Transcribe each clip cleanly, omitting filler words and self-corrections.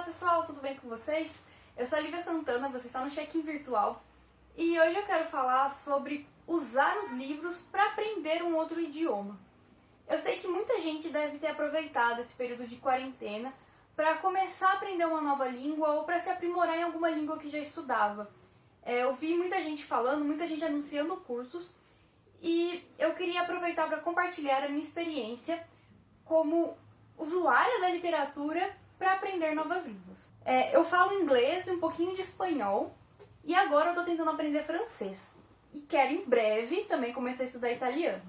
pessoal, tudo bem com vocês? Eu sou a Lívia Santana, você está no Check-in Virtual e hoje eu quero falar sobre usar os livros para aprender um outro idioma. Eu sei que muita gente deve ter aproveitado esse período de quarentena para começar a aprender uma nova língua ou para se aprimorar em alguma língua que já estudava. Eu vi muita gente falando, muita gente anunciando cursos e eu queria aproveitar para compartilhar a minha experiência como usuária da literatura para aprender novas línguas. Eu falo inglês e um pouquinho de espanhol e agora eu tô tentando aprender francês. E quero em breve também começar a estudar italiano.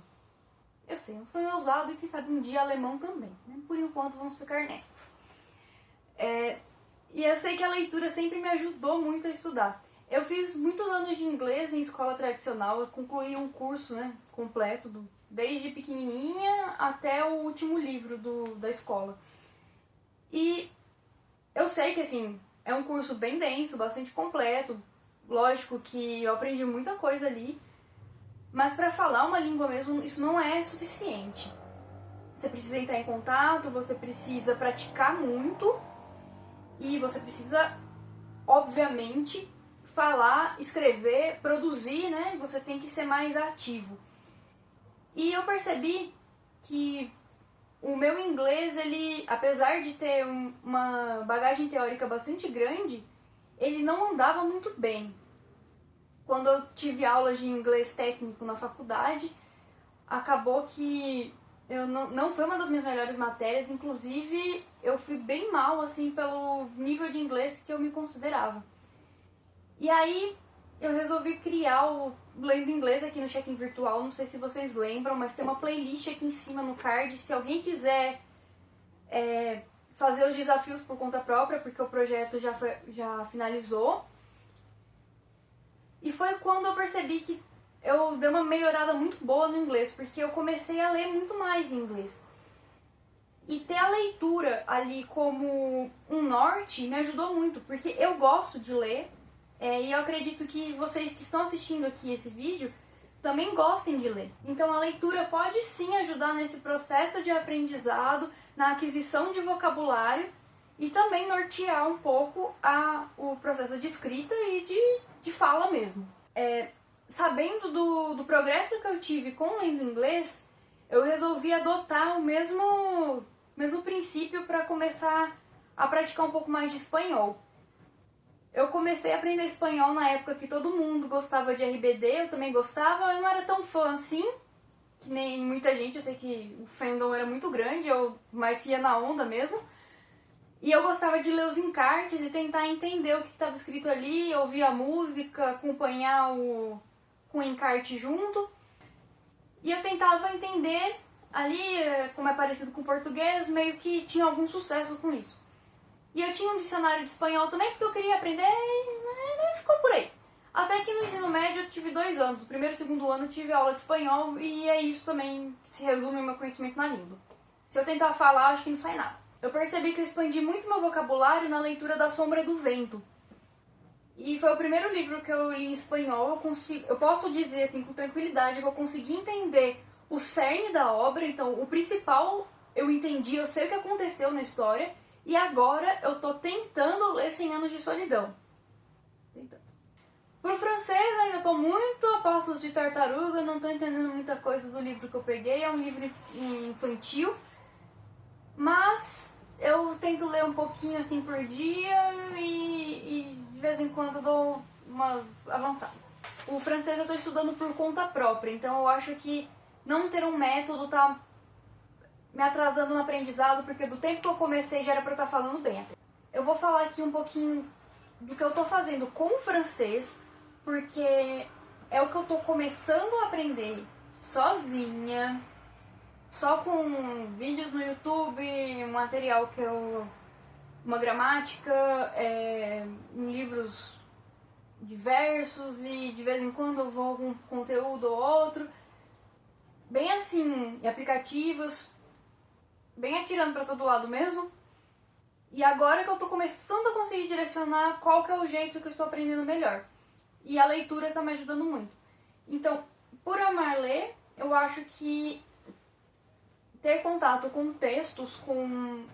Eu sei, um sonho ousado e quem sabe um dia alemão também, né? Por enquanto vamos ficar nessas. E eu sei que a leitura sempre me ajudou muito a estudar. Eu fiz muitos anos de inglês em escola tradicional, eu concluí um curso, né, completo, desde pequenininha até o último livro da escola. E eu sei que, assim, é um curso bem denso, bastante completo. Lógico que eu aprendi muita coisa ali, mas para falar uma língua mesmo, isso não é suficiente. Você precisa entrar em contato, você precisa praticar muito e você precisa, obviamente, falar, escrever, produzir, né? Você tem que ser mais ativo. E eu percebi que o meu inglês, ele, apesar de ter uma bagagem teórica bastante grande, ele não andava muito bem. Quando eu tive aulas de inglês técnico na faculdade, acabou que eu não foi uma das minhas melhores matérias, inclusive eu fui bem mal, assim, pelo nível de inglês que eu me considerava. E aí eu resolvi criar o Lendo Inglês aqui no Check-in Virtual, não sei se vocês lembram, mas tem uma playlist aqui em cima no card, se alguém quiser fazer os desafios por conta própria, porque o projeto já finalizou. E foi quando eu percebi que eu dei uma melhorada muito boa no inglês, porque eu comecei a ler muito mais em inglês. E ter a leitura ali como um norte me ajudou muito, porque eu gosto de ler, e eu acredito que vocês que estão assistindo aqui esse vídeo também gostem de ler. Então a leitura pode sim ajudar nesse processo de aprendizado, na aquisição de vocabulário e também nortear um pouco o processo de escrita e de fala mesmo. Sabendo do progresso que eu tive com lendo inglês, eu resolvi adotar o mesmo princípio para começar a praticar um pouco mais de espanhol. Eu comecei a aprender espanhol na época que todo mundo gostava de RBD, eu também gostava, eu não era tão fã assim, que nem muita gente, eu sei que o fandom era muito grande, eu mais ia na onda mesmo. E eu gostava de ler os encartes e tentar entender o que estava escrito ali, ouvir a música, acompanhar com o encarte junto. E eu tentava entender ali, como é parecido com o português, meio que tinha algum sucesso com isso. E eu tinha um dicionário de espanhol também, porque eu queria aprender e ficou por aí. Até que no ensino médio eu tive 2 anos. O primeiro e o segundo ano eu tive aula de espanhol e é isso também que se resume o meu conhecimento na língua. Se eu tentar falar, acho que não sai nada. Eu percebi que eu expandi muito meu vocabulário na leitura da Sombra do Vento. E foi o primeiro livro que eu li em espanhol. Eu posso dizer assim com tranquilidade que eu consegui entender o cerne da obra. Então, o principal eu entendi, eu sei o que aconteceu na história. E agora eu tô tentando ler 100 Anos de Solidão. Tentando. Pro francês ainda tô muito a passos de tartaruga, não tô entendendo muita coisa do livro que eu peguei. É um livro infantil, mas eu tento ler um pouquinho assim por dia e de vez em quando dou umas avançadas. O francês eu tô estudando por conta própria, então eu acho que não ter um método tá me atrasando no aprendizado, porque do tempo que eu comecei já era pra eu estar falando bem. Eu vou falar aqui um pouquinho do que eu tô fazendo com o francês, porque é o que eu tô começando a aprender sozinha, só com vídeos no YouTube, material uma gramática, em livros diversos e de vez em quando eu vou algum conteúdo ou outro, bem assim, em aplicativos, bem atirando pra todo lado mesmo. E agora que eu tô começando a conseguir direcionar qual que é o jeito que eu estou aprendendo melhor. E a leitura está me ajudando muito. Então, por amar ler, eu acho que ter contato com textos, com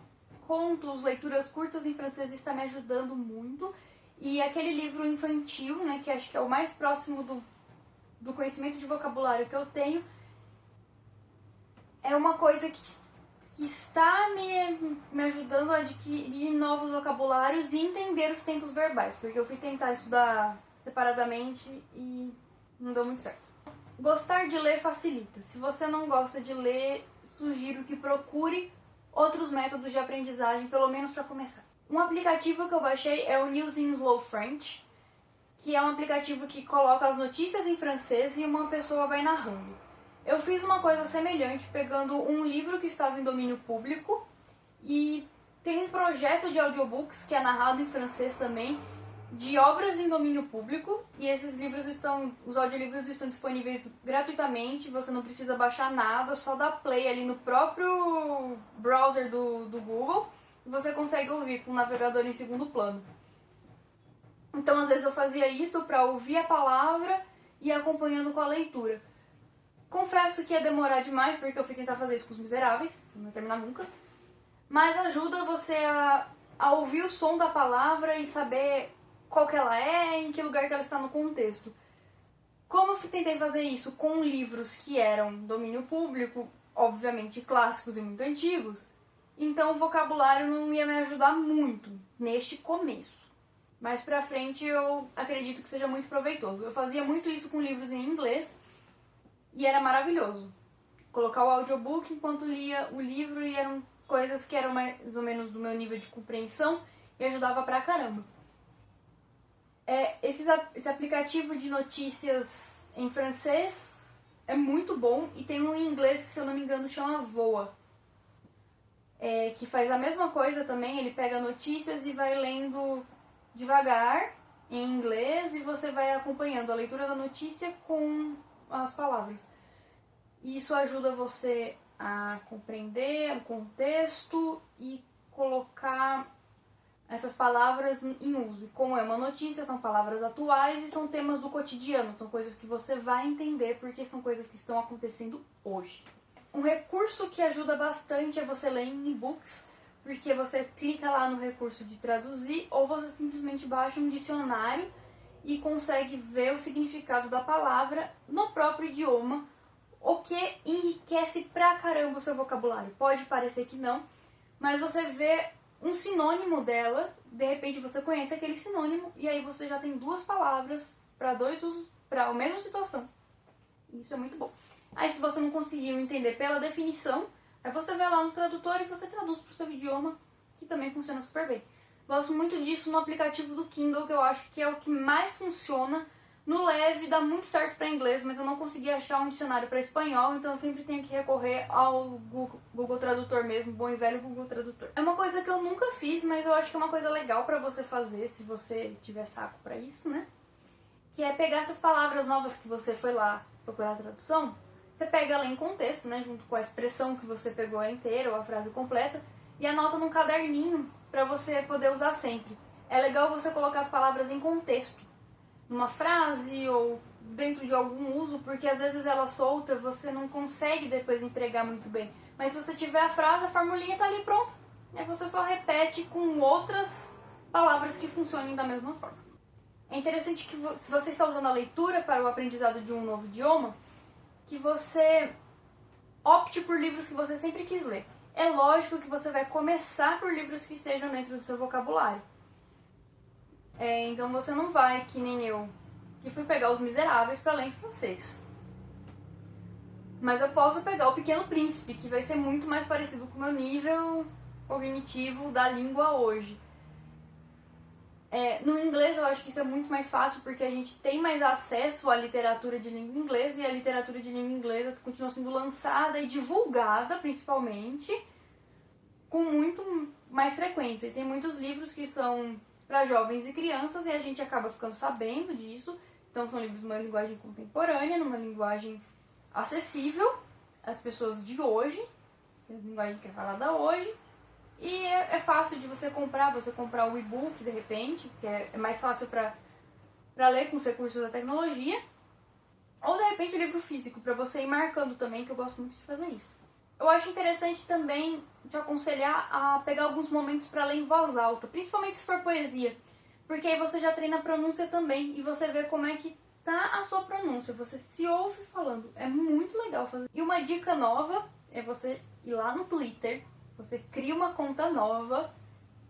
contos, leituras curtas em francês está me ajudando muito. E aquele livro infantil, né, que acho que é o mais próximo do conhecimento de vocabulário que eu tenho, é uma coisa que está me ajudando a adquirir novos vocabulários e entender os tempos verbais, porque eu fui tentar estudar separadamente e não deu muito certo. Gostar de ler facilita. Se você não gosta de ler, sugiro que procure outros métodos de aprendizagem, pelo menos para começar. Um aplicativo que eu baixei é o News in Slow French, que é um aplicativo que coloca as notícias em francês e uma pessoa vai narrando. Eu fiz uma coisa semelhante pegando um livro que estava em domínio público e tem um projeto de audiobooks que é narrado em francês também, de obras em domínio público, e esses livros os audiolivros estão disponíveis gratuitamente, você não precisa baixar nada, só dá play ali no próprio browser do Google e você consegue ouvir com o navegador em segundo plano. Então às vezes eu fazia isso para ouvir a palavra e ir acompanhando com a leitura. Confesso que ia demorar demais, porque eu fui tentar fazer isso com Os Miseráveis, não ia terminar nunca. Mas ajuda você a ouvir o som da palavra e saber qual que ela é, em que lugar que ela está no contexto. Como eu tentei fazer isso com livros que eram domínio público, obviamente clássicos e muito antigos, então o vocabulário não ia me ajudar muito neste começo. Mais pra frente eu acredito que seja muito proveitoso. Eu fazia muito isso com livros em inglês, e era maravilhoso. Colocar o audiobook enquanto lia o livro e eram coisas que eram mais ou menos do meu nível de compreensão e ajudava pra caramba. Esse aplicativo de notícias em francês é muito bom e tem um em inglês que, se eu não me engano, chama Voa. Que faz a mesma coisa também, ele pega notícias e vai lendo devagar em inglês e você vai acompanhando a leitura da notícia com as palavras. E isso ajuda você a compreender o contexto e colocar essas palavras em uso. Como é uma notícia, são palavras atuais e são temas do cotidiano, são coisas que você vai entender porque são coisas que estão acontecendo hoje. Um recurso que ajuda bastante é você ler em e-books, porque você clica lá no recurso de traduzir ou você simplesmente baixa um dicionário e consegue ver o significado da palavra no próprio idioma, o que enriquece pra caramba o seu vocabulário. Pode parecer que não, mas você vê um sinônimo dela, de repente você conhece aquele sinônimo e aí você já tem duas palavras para dois usos, para a mesma situação. Isso é muito bom. Aí se você não conseguiu entender pela definição, aí você vai lá no tradutor e você traduz para o seu idioma, que também funciona super bem. Gosto muito disso no aplicativo do Kindle, que eu acho que é o que mais funciona. No leve dá muito certo para inglês, mas eu não consegui achar um dicionário para espanhol, então eu sempre tenho que recorrer ao Google Tradutor mesmo, bom e velho Google Tradutor. É uma coisa que eu nunca fiz, mas eu acho que é uma coisa legal para você fazer, se você tiver saco para isso, né? Que é pegar essas palavras novas que você foi lá procurar a tradução, você pega ela em contexto, né, junto com a expressão que você pegou inteira ou a frase completa, e anota num caderninho para você poder usar sempre. É legal você colocar as palavras em contexto, numa frase ou dentro de algum uso, porque às vezes ela solta, você não consegue depois empregar muito bem. Mas se você tiver a frase, a formulinha tá ali pronta. Aí você só repete com outras palavras que funcionem da mesma forma. É interessante que se você está usando a leitura para o aprendizado de um novo idioma, que você opte por livros que você sempre quis ler. É lógico que você vai começar por livros que estejam dentro do seu vocabulário. Então você não vai, que nem eu, que fui pegar Os Miseráveis para ler em francês. Mas eu posso pegar O Pequeno Príncipe, que vai ser muito mais parecido com o meu nível cognitivo da língua hoje. No inglês eu acho que isso é muito mais fácil, porque a gente tem mais acesso à literatura de língua inglesa, e a literatura de língua inglesa continua sendo lançada e divulgada, principalmente, com muito mais frequência. E tem muitos livros que são para jovens e crianças, e a gente acaba ficando sabendo disso. Então são livros numa linguagem contemporânea, numa linguagem acessível às pessoas de hoje, a linguagem que é falada hoje. E é fácil de você comprar o e-book de repente, que é mais fácil para ler com os recursos da tecnologia. Ou de repente o livro físico, para você ir marcando também, que eu gosto muito de fazer isso. Eu acho interessante também te aconselhar a pegar alguns momentos para ler em voz alta, principalmente se for poesia, porque aí você já treina a pronúncia também e você vê como é que tá a sua pronúncia, você se ouve falando, é muito legal fazer. E uma dica nova é você ir lá no Twitter, você cria uma conta nova,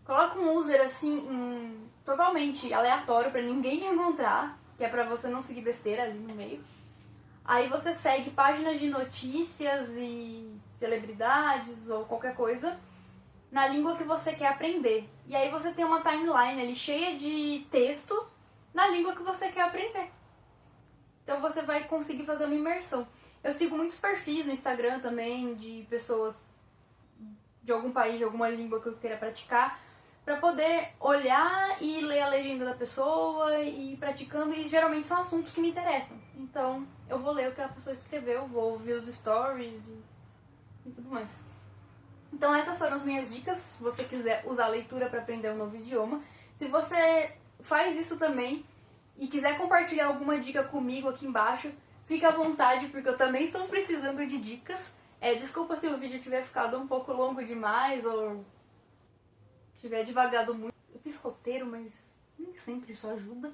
coloca um user assim, totalmente aleatório para ninguém te encontrar, que é pra você não seguir besteira ali no meio. Aí você segue páginas de notícias e celebridades ou qualquer coisa na língua que você quer aprender. E aí você tem uma timeline ali cheia de texto na língua que você quer aprender. Então você vai conseguir fazer uma imersão. Eu sigo muitos perfis no Instagram também de pessoas de algum país, de alguma língua que eu queira praticar, para poder olhar e ler a legenda da pessoa e ir praticando, e geralmente são assuntos que me interessam. Então eu vou ler o que a pessoa escreveu, vou ouvir os stories e tudo mais. Então essas foram as minhas dicas, se você quiser usar a leitura para aprender um novo idioma. Se você faz isso também e quiser compartilhar alguma dica comigo aqui embaixo, fica à vontade, porque eu também estou precisando de dicas. Desculpa se o vídeo tiver ficado um pouco longo demais ou tiver devagado muito. Eu fiz roteiro, mas nem sempre isso ajuda.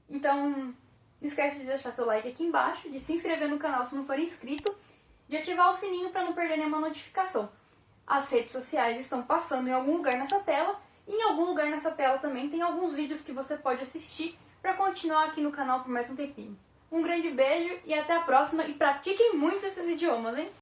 Então, não esquece de deixar seu like aqui embaixo, de se inscrever no canal se não for inscrito, de ativar o sininho para não perder nenhuma notificação. As redes sociais estão passando em algum lugar nessa tela, e em algum lugar nessa tela também tem alguns vídeos que você pode assistir para continuar aqui no canal por mais um tempinho. Um grande beijo e até a próxima, e pratiquem muito esses idiomas, hein?